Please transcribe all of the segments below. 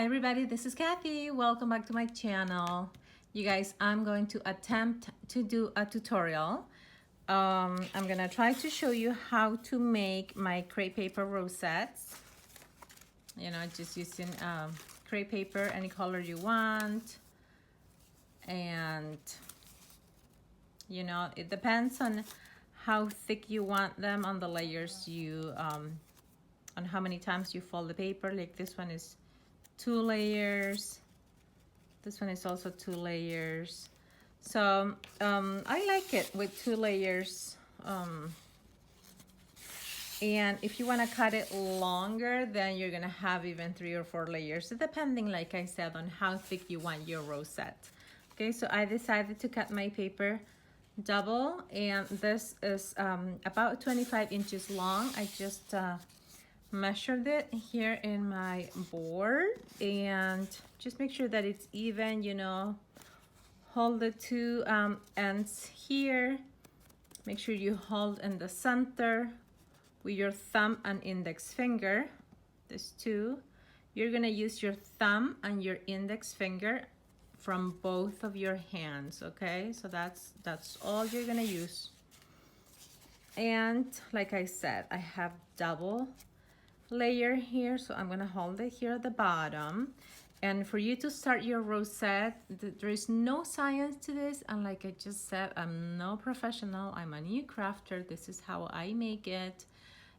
Hi everybody, this is Kathy. Welcome back to my channel. You guys, I'm going to attempt to do a tutorial. I'm gonna try to show you how to make my crepe paper rosettes. You know, just using crepe paper, any color you want. And, you know, it depends on how thick you want them on the layers you, on how many times you fold the paper. Like this one is 2 layers. This one is also 2 layers. So I like it with 2 layers. And if you want to cut it longer, then you're gonna have even 3 or 4 layers, depending, like I said, on how thick you want your rosette. Okay, so I decided to cut my paper double, and this is about 25 inches long. I just measured it here in my board, and just make sure that it's even, you know. Hold the 2 ends here. Make sure you hold in the center with your thumb and index finger. These 2. You're gonna use your thumb and your index finger from both of your hands, okay? So that's all you're gonna use. And like I said, I have double layer here, so I'm gonna hold it here at the bottom. And for you to start your rosette, there is no science to this, and like I just said, I'm no professional. I'm a new crafter. This is how I make it.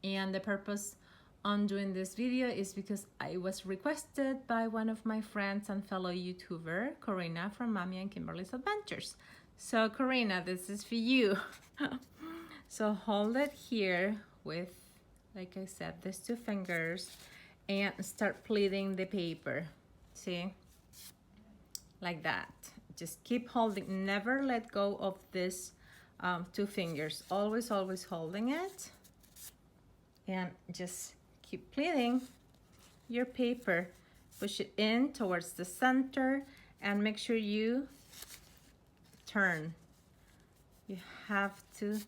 And the purpose on doing this video is because I was requested by one of my friends and fellow YouTuber, Corina from Mommy and Kimberly's Adventures. So Corina, this is for you. So hold it here with, like I said, these 2 fingers, and start pleating the paper. See, like that. Just keep holding, never let go of this 2 fingers. Always holding it, and just keep pleating your paper. Push it in towards the center, and make sure you turn. You have to,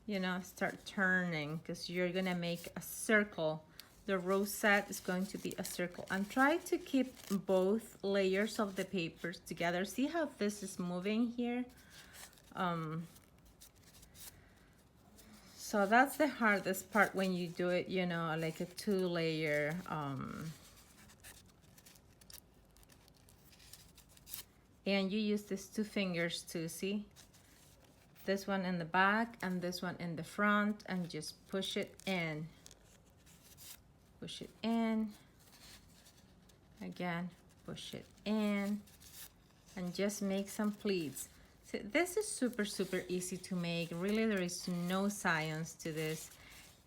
you know, start turning, because you're gonna make a circle. The rosette is going to be a circle, and try to keep both layers of the papers together. See how this is moving here? So that's the hardest part when you do it, you know, like a 2-layer and you use these 2 fingers to see this one in the back and this one in the front, and just push it in. Push it in. Again, push it in. And just make some pleats. So this is super easy to make. Really, there is no science to this.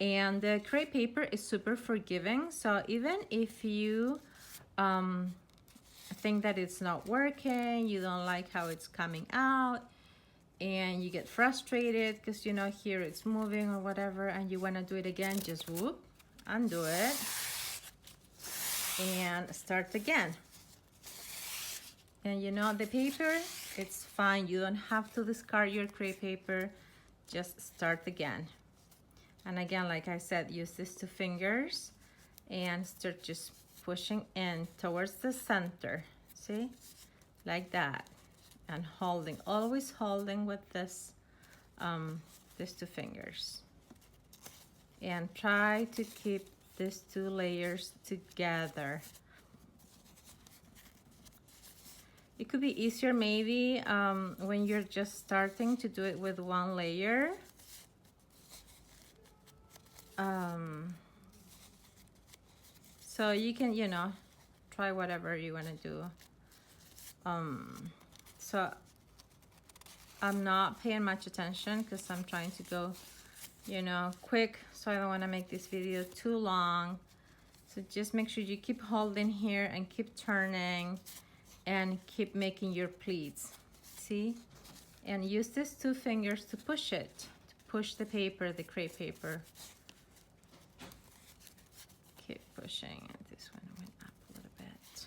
And the crepe paper is super forgiving. So even if you think that it's not working, you don't like how it's coming out, and you get frustrated because, you know, here it's moving or whatever, and you want to do it again, just whoop, undo it, and start again. And you know, the paper, it's fine. You don't have to discard your crepe paper. Just start again. And again, like I said, use these 2 fingers and start just pushing in towards the center. See? Like that. And holding, always holding with this, these 2 fingers. And try to keep these 2 layers together. It could be easier maybe when you're just starting to do it with 1 layer. So you can, you know, try whatever you want to do. So I'm not paying much attention because I'm trying to go, you know, quick, so I don't want to make this video too long. So just make sure you keep holding here and keep turning and keep making your pleats. See? And use these 2 fingers to push it, to push the paper, the crepe paper. Keep pushing. This one went up a little bit.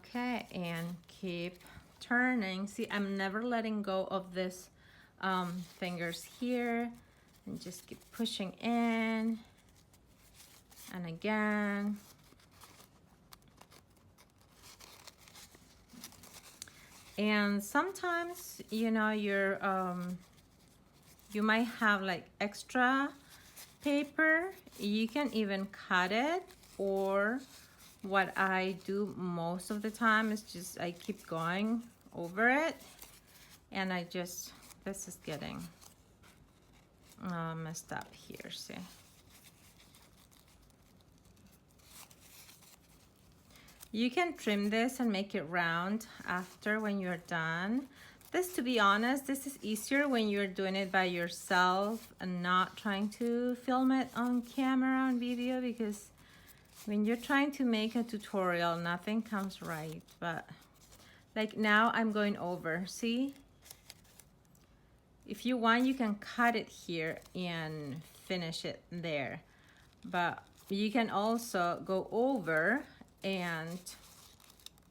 Okay, and keep turning. See, I'm never letting go of this fingers here, and just keep pushing in, and again, And sometimes, you know, you might have like extra paper. You can even cut it, or what I do most of the time is just I keep going over it, and I just, this is getting messed up here, see. You can trim this and make it round after when you're done. This, to be honest, this is easier when you're doing it by yourself and not trying to film it on camera, on video, because when you're trying to make a tutorial, nothing comes right. But like now I'm going over, see? If you want, you can cut it here and finish it there. But you can also go over and,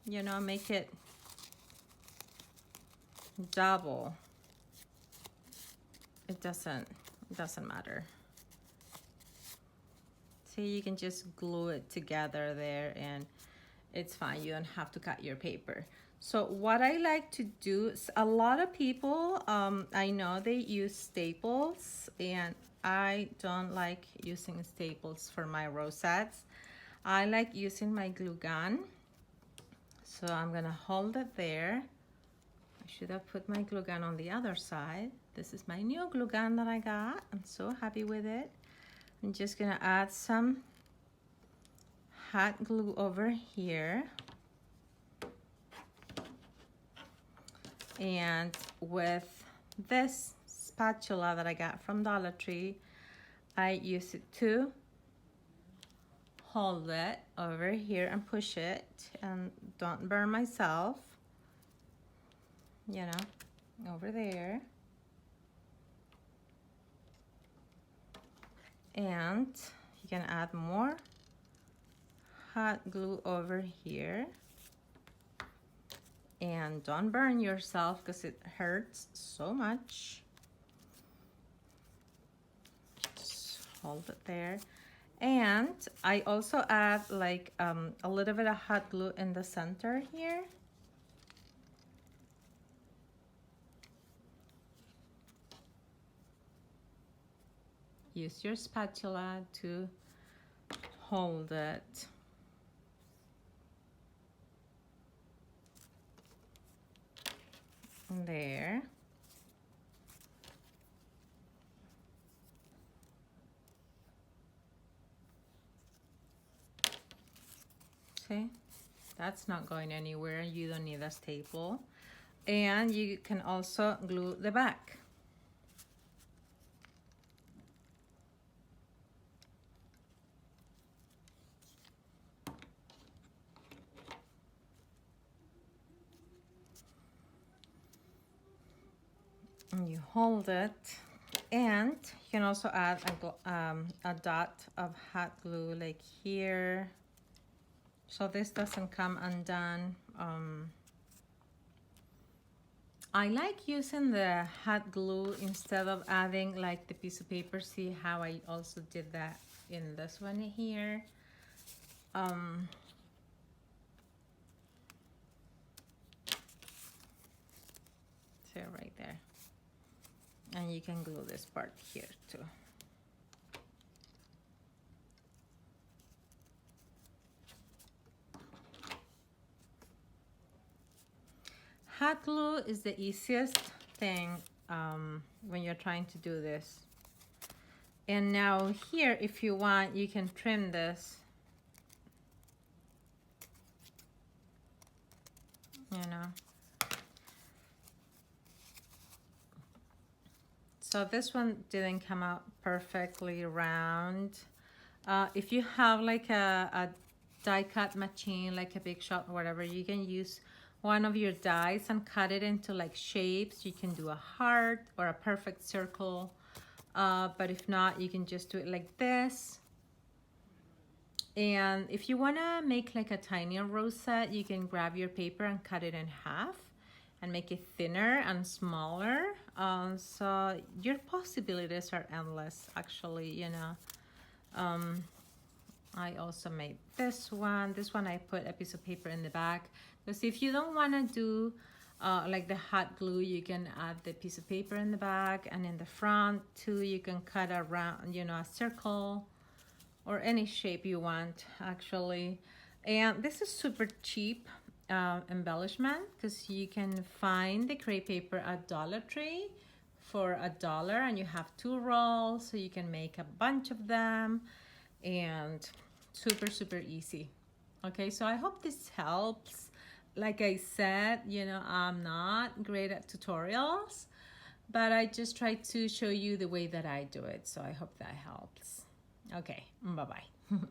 you know, make it double. It doesn't matter. See, you can just glue it together there and it's fine. You don't have to cut your paper. So what I like to do is, a lot of people, I know they use staples, and I don't like using staples for my rosettes. I like using my glue gun. So I'm gonna hold it there. I should have put my glue gun on the other side. This is my new glue gun that I got. I'm so happy with it. I'm just gonna add some hot glue over here. And with this spatula that I got from Dollar Tree, I use it to hold it over here and push it and don't burn myself, you know, over there. And you can add more hot glue over here. And don't burn yourself because it hurts so much. Just hold it there. And I also add like a little bit of hot glue in the center here. Use your spatula to hold it. There. See, that's not going anywhere. You don't need a staple. And you can also glue the back. And you hold it, and you can also add a dot of hot glue like here, so this doesn't come undone. I like using the hot glue instead of adding like the piece of paper. See how I also did that in this one here. So right there. And you can glue this part here too. Hot glue is the easiest thing when you're trying to do this. And now here, if you want, you can trim this. You know. So this one didn't come out perfectly round. If you have like a die cut machine, like a Big Shot or whatever, you can use one of your dies and cut it into like shapes. You can do a heart or a perfect circle. But if not, you can just do it like this. And if you wanna make like a tiny rosette, you can grab your paper and cut it in half and make it thinner and smaller. So your possibilities are endless, actually, you know. I also made this one. This one I put a piece of paper in the back, because if you don't want to do like the hot glue, you can add the piece of paper in the back, and in the front too, you can cut around, you know, a circle or any shape you want actually. And this is super cheap embellishment, because you can find the crepe paper at Dollar Tree for $1, and you have 2 rolls, so you can make a bunch of them, and super easy. Okay, so I hope this helps. Like I said, you know, I'm not great at tutorials, but I just try to show you the way that I do it. So I hope that helps. Okay, bye-bye.